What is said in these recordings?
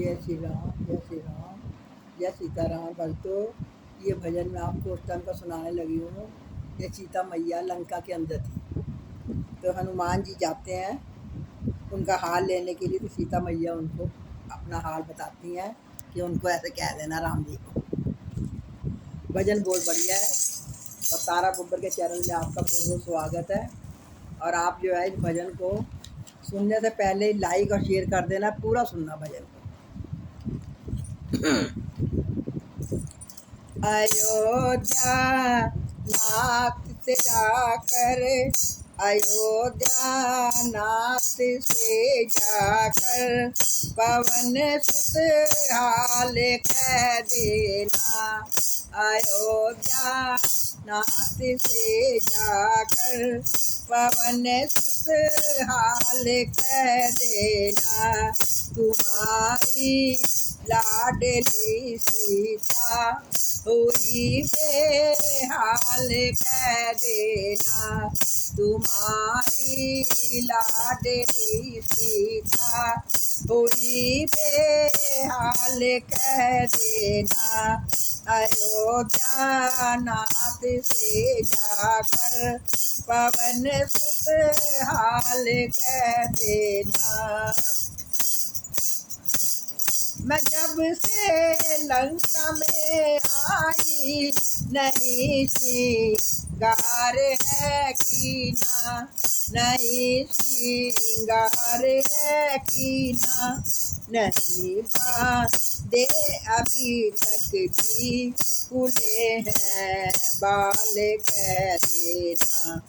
जय श्री राम, जय श्री राम, जय सीताराम। भक्तों, ये भजन मैं आपको उस टाइम का सुनाने लगी हूँ। ये सीता मैया लंका के अंदर थी, तो हनुमान जी जाते हैं उनका हाल लेने के लिए। तो सीता मैया उनको अपना हाल बताती हैं कि उनको ऐसे कह देना राम जी को। भजन बहुत बढ़िया है और तारा बब्बर के चैनल में आपका बहुत बहुत स्वागत है। और आप जो है इस भजन को सुनने से पहले लाइक और शेयर कर देना, पूरा सुनना भजन को। अयोध्या नाथ से जाकर, अयोध्या नाथ से जाकर, पवन सुत हाल कह देना। अयोध्या नाथ से जाकर, पवन सुत हाल कह देना। तुम्हारी लाडली सीता हुई बेहाल कह देना। तुम्हारी लाडली सीता हुई बेहाल कह देना। अयोध्या नाथ से जाकर, पवन सुत हाल कह देना। मैं जब से लंका में आई, नहीं श्रृंगार है कीना, नहीं श्रृंगार है कीना। नहीं बांधे अभी तक भी खुले हैं बाल कह देना।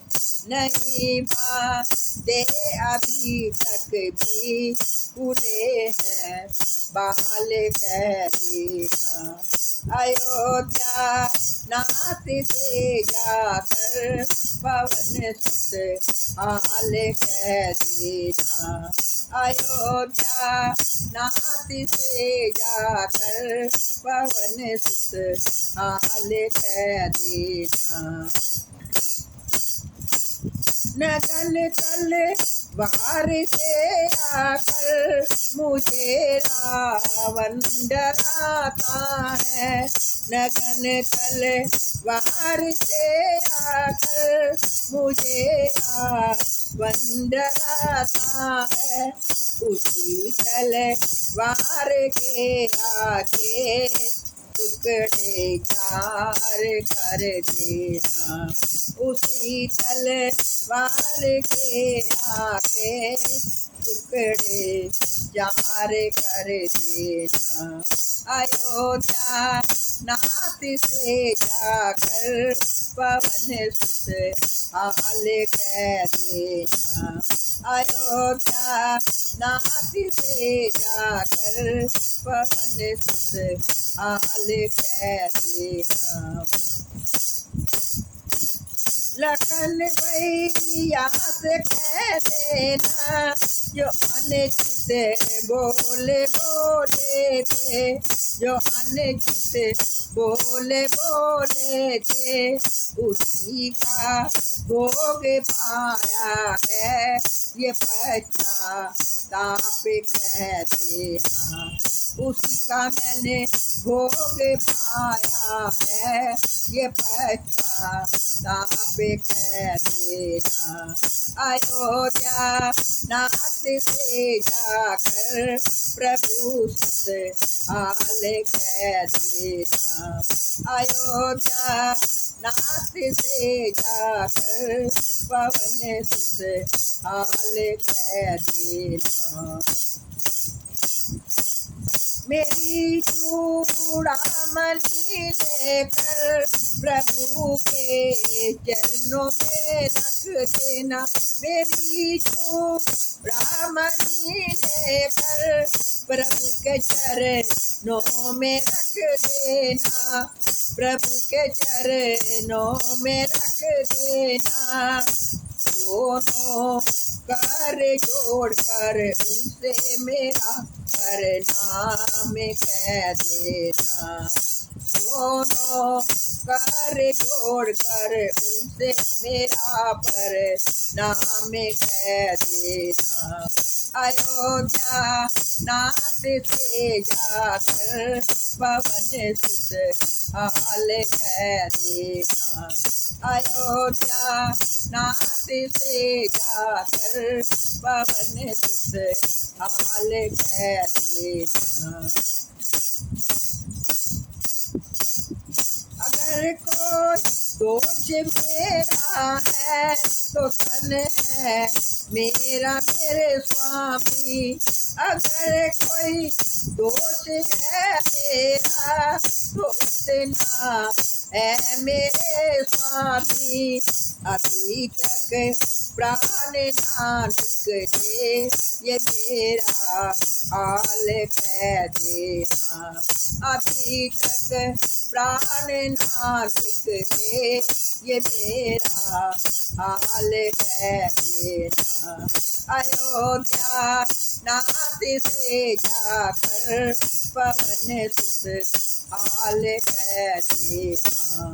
नहीं बांधे अभी तक भी खुले हैं बाल कह देना। अयोध्या नाथ से जाकर, पवन सुत हाल कह देना। अयोध्या नाथ से जाकर, पवन सुत हाल कह देना। नगन तल वार से आकर, मुझे रावण डराता है। नगन तल वार से आकर, मुझे रावण डराता है। उसी तलवार के आगे टुकड़े चार कर देना। उसी तलवार के आगे टुकड़े चार कर देना। अयोध्या नाथ से जाकर, पवन सुत हाल कह देना। अयोध्या नाथ से जाकर, पवन सुत हाल कह देना। लखन भैया से कह देना, जो अनचित बोले बोले थे, जो अनचित बोले बोले थे, उसी का भोग पाया है। ये पश्चाताप कह देना, उसी का मैंने भोग पाया है। ये पश्चाताप कह देना। अयोध्या नाथ से जाकर, प्रभु सुत हाल कह देना। अयोध्या नाथ से जाकर, पवन सुत हाल कह देना। मेरी चूड़ामणि लेकर, प्रभु के चरणों में रख देना। मेरी चूड़ामणि लेकर, प्रभु के चरणों में रख देना। प्रभु के चरणों में रख देना। दोनों कर जोड़ कर उनसे मेरा प्रणाम कह देना। दोनों कर जोड़ कर उनसे मेरा पर नाम कह देना। अयोध्या नाथ से जाकर पवन सुत हाल कह देना। अयोध्या नाथ से जाकर पवन सुत हाल कह देना। अगर कोई दोष मेरा है तो सन है मेरा मेरे स्वामी। अगर कोई दोष है मेरा तो उतना है मेरे स्वामी। अभी तक प्राण ना निकले ये मेरा हाल कह देना। अभी तक प्राण ना निकले ये मेरा हाल कह देना। अयोध्या नाथ से जाकर पवन सुत हाल कह देना।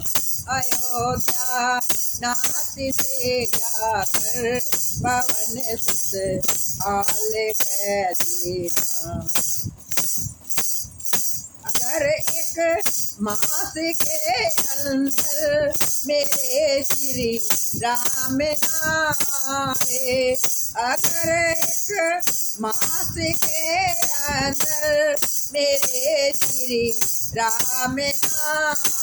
अयोध्या नाथ से जाकर पवन सुत हाल कह देना। अगर एक मास के अंदर मेरे श्री राम आए। अगर एक मास के अंदर मेरे श्री राम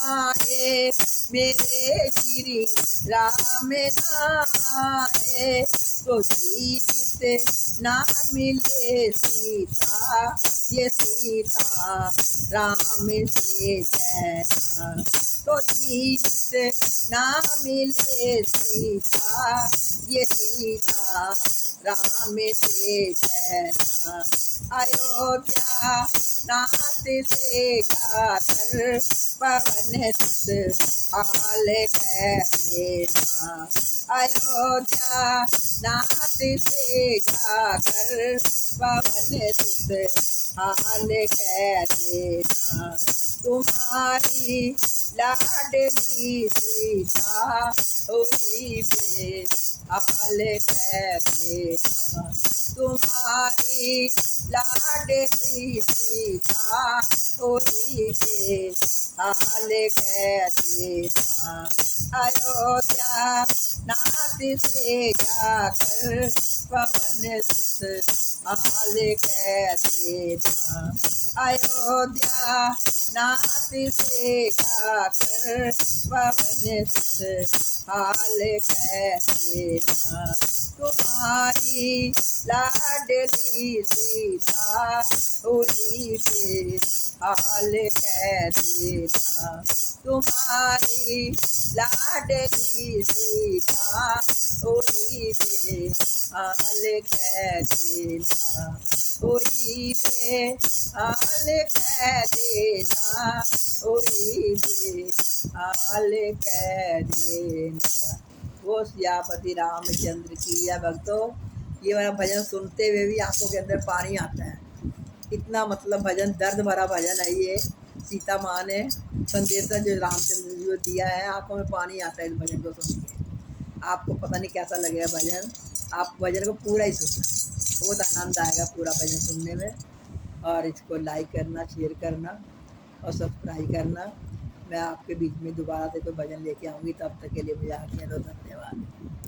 आए। मेरे श्री राम आए तो जीवित ना मिले सीता ये सीता राम से कहना। तो जीवित ना मिले सीता ये सीता राम से कहना। अयोध्या नाथ से जाकर पवन सुत हाल कह देना। अयोध्या नाथ से जाकर पवन सुत हाल कह देना। तुम्हारी लाडली सीता हुई बेहाल कह देना। तुम्हारी लाडली सीता हुई बेहाल कह देना। अयोध्या नाथ से जाकर पवन सुत हाल कह देना। अयोध्या नाथ से जाकर पवन सुत हाल कह देना। तुम्हारी लाडली सीता हुई बेहाल कह देना। तुम्हारी लाडली सीता हुई बेहाल कह देना। हुई बेहाल कह देना। हुई बेहाल कह देना। वो सियापति रामचंद्र की या भक्तों, ये वाला भजन सुनते हुए भी आंखों के अंदर पानी आता है। इतना मतलब भजन, दर्द भरा भजन है ये। सीता माँ ने संदेशा जो रामचंद्र जी को दिया है, आंखों में पानी आता है इस भजन को सुन के। आपको पता नहीं कैसा लगेगा भजन, आप भजन को पूरा ही सुनना, बहुत आनंद आएगा पूरा भजन सुनने में। और इसको लाइक करना, शेयर करना और सब्सक्राइब करना। मैं आपके बीच में दोबारा से कोई भजन लेके आऊँगी, तब तक के लिए मुझे आज्ञा दो। धन्यवाद।